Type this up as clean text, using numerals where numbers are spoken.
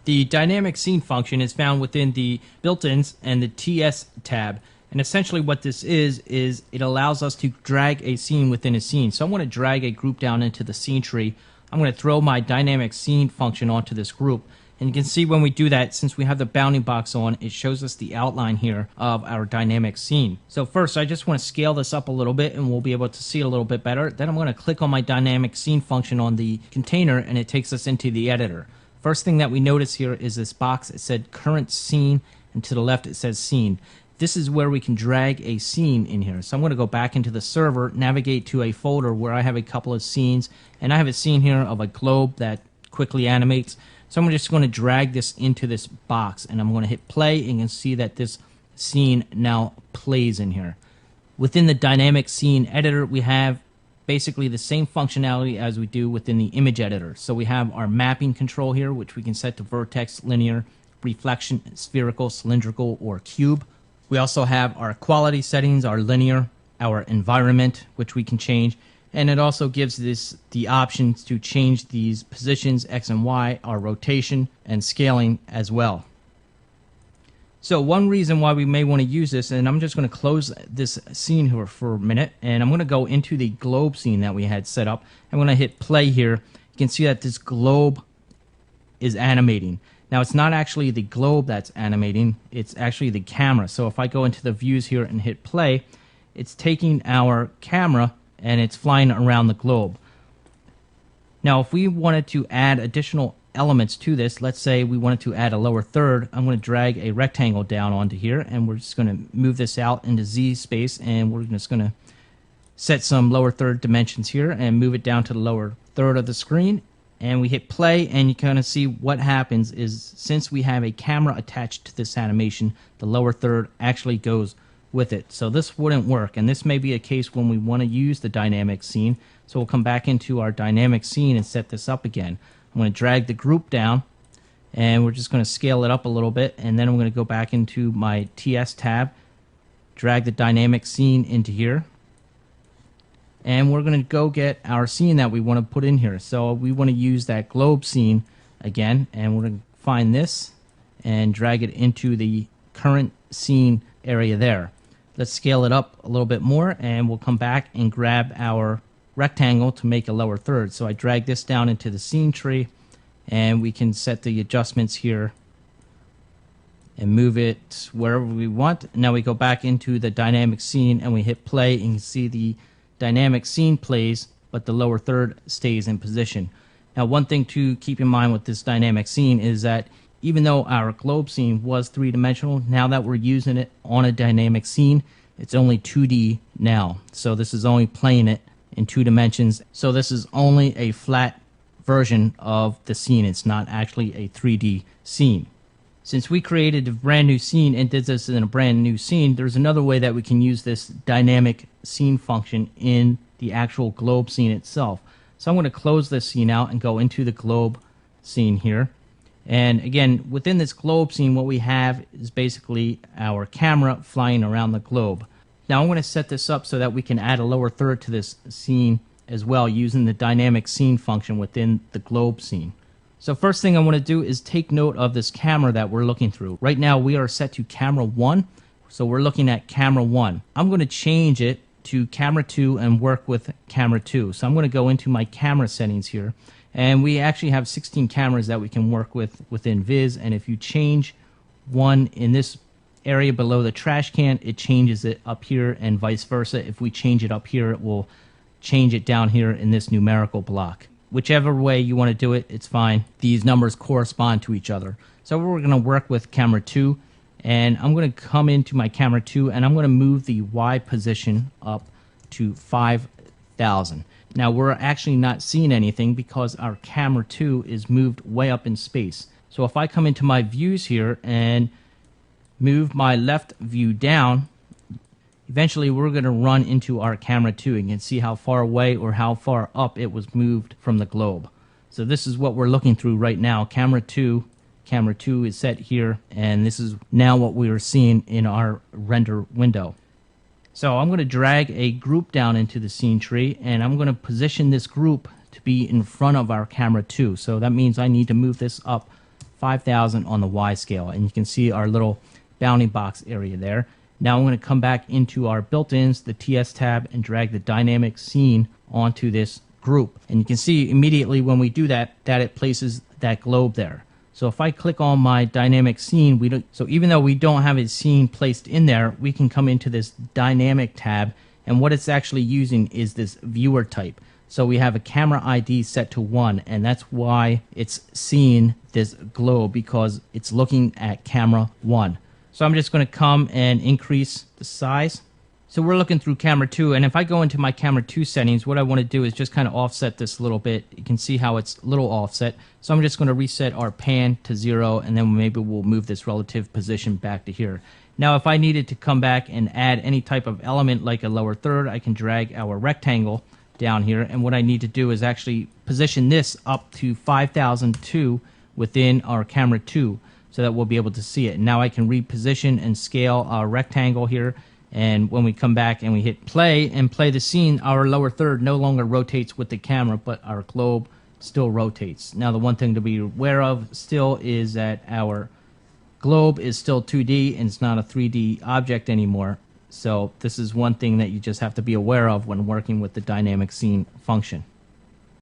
The dynamic scene function is found within the built-ins and the TS tab. And essentially what this is it allows us to drag a scene within a scene. So I'm going to drag a group down into the scene tree. I'm going to throw my dynamic scene function onto this group. And you can see when we do that, since we have the bounding box on, it shows us the outline here of our dynamic scene. So first, I just want to scale this up a little bit and we'll be able to see it a little bit better. Then I'm going to click on my dynamic scene function on the container and it takes us into the editor. First thing that we notice here is this box. It said current scene, and to the left it says scene. This is where we can drag a scene in here. So I'm going to go back into the server, navigate to a folder where I have a couple of scenes, and I have a scene here of a globe that quickly animates. So I'm just going to drag this into this box, and I'm going to hit play, and you can see that this scene now plays in here. Within the dynamic scene editor, we have basically the same functionality as we do within the image editor. So we have our mapping control here, which we can set to vertex, linear, reflection, spherical, cylindrical, or cube. We also have our quality settings, our linear, our environment, which we can change. And it also gives this the options to change these positions, X and Y, our rotation, and scaling as well. So one reason why we may want to use this, and I'm just going to close this scene here for a minute, and I'm going to go into the globe scene that we had set up. I'm going to hit play here. You can see that this globe is animating. Now it's not actually the globe that's animating, it's actually the camera. So if I go into the views here and hit play, it's taking our camera and it's flying around the globe. Now if we wanted to add additional elements to this, let's say we wanted to add a lower third, I'm going to drag a rectangle down onto here and we're just going to move this out into Z space, and we're just going to set some lower third dimensions here and move it down to the lower third of the screen. And we hit play, and you kind of see what happens is, since we have a camera attached to this animation, the lower third actually goes with it. So this wouldn't work, and this may be a case when we want to use the dynamic scene. So we'll come back into our dynamic scene and set this up again. I'm going to drag the group down, and we're just going to scale it up a little bit, and then I'm going to go back into my TS tab, drag the dynamic scene into here. And we're going to go get our scene that we want to put in here. So we want to use that globe scene again, and we're going to find this and drag it into the current scene area there. Let's scale it up a little bit more, and we'll come back and grab our rectangle to make a lower third. So I drag this down into the scene tree, and we can set the adjustments here and move it wherever we want. Now we go back into the dynamic scene and we hit play, and you can see the dynamic scene plays, but the lower third stays in position. Now one thing to keep in mind with this dynamic scene is that even though our globe scene was three-dimensional, now that we're using it on a dynamic scene, it's only 2D now. So this is only playing it in 2 dimensions. So this is only a flat version of the scene. It's not actually a 3D scene. Since we created a brand new scene and did this in a brand new scene, there's another way that we can use this dynamic scene function in the actual globe scene itself. So I'm going to close this scene out and go into the globe scene here. And again, within this globe scene, what we have is basically our camera flying around the globe. Now I'm going to set this up so that we can add a lower third to this scene as well, using the dynamic scene function within the globe scene. So first thing I want to do is take note of this camera that we're looking through. Right now we are set to camera 1, so we're looking at camera 1. I'm going to change it to camera 2 and work with camera 2. So I'm going to go into my camera settings here, and we actually have 16 cameras that we can work with within Viz, and if you change one in this area below the trash can, it changes it up here, and vice versa. If we change it up here, it will change it down here in this numerical block. Whichever way you want to do it, it's fine. These numbers correspond to each other. So we're going to work with camera 2, and I'm going to come into my camera 2, and I'm going to move the Y position up to 5,000. Now we're actually not seeing anything because our camera 2 is moved way up in space. So if I come into my views here and move my left view down, eventually we're going to run into our camera 2 and you can see how far away or how far up it was moved from the globe. So this is what we're looking through right now. Camera 2 is set here, and this is now what we are seeing in our render window. So I'm going to drag a group down into the scene tree, and I'm going to position this group to be in front of our camera 2. So that means I need to move this up 5,000 on the Y scale. And you can see our little bounding box area there. Now I'm going to come back into our built-ins, the TS tab, and drag the dynamic scene onto this group. And you can see immediately when we do that, that it places that globe there. So if I click on my dynamic scene, so even though we don't have a scene placed in there, we can come into this dynamic tab, and what it's actually using is this viewer type. So we have a camera ID set to 1, and that's why it's seeing this globe, because it's looking at camera 1. So I'm just going to come and increase the size. So we're looking through camera 2, and if I go into my camera 2 settings, what I want to do is just kind of offset this a little bit. You can see how it's a little offset. So I'm just going to reset our pan to 0, and then maybe we'll move this relative position back to here. Now if I needed to come back and add any type of element like a lower third, I can drag our rectangle down here, and what I need to do is actually position this up to 5002 within our camera 2 so that we'll be able to see it. And now I can reposition and scale our rectangle here, and when we come back and we hit play and play the scene, our lower third no longer rotates with the camera, but our globe still rotates. Now the one thing to be aware of still is that our globe is still 2D and it's not a 3D object anymore. So this is one thing that you just have to be aware of when working with the dynamic scene function.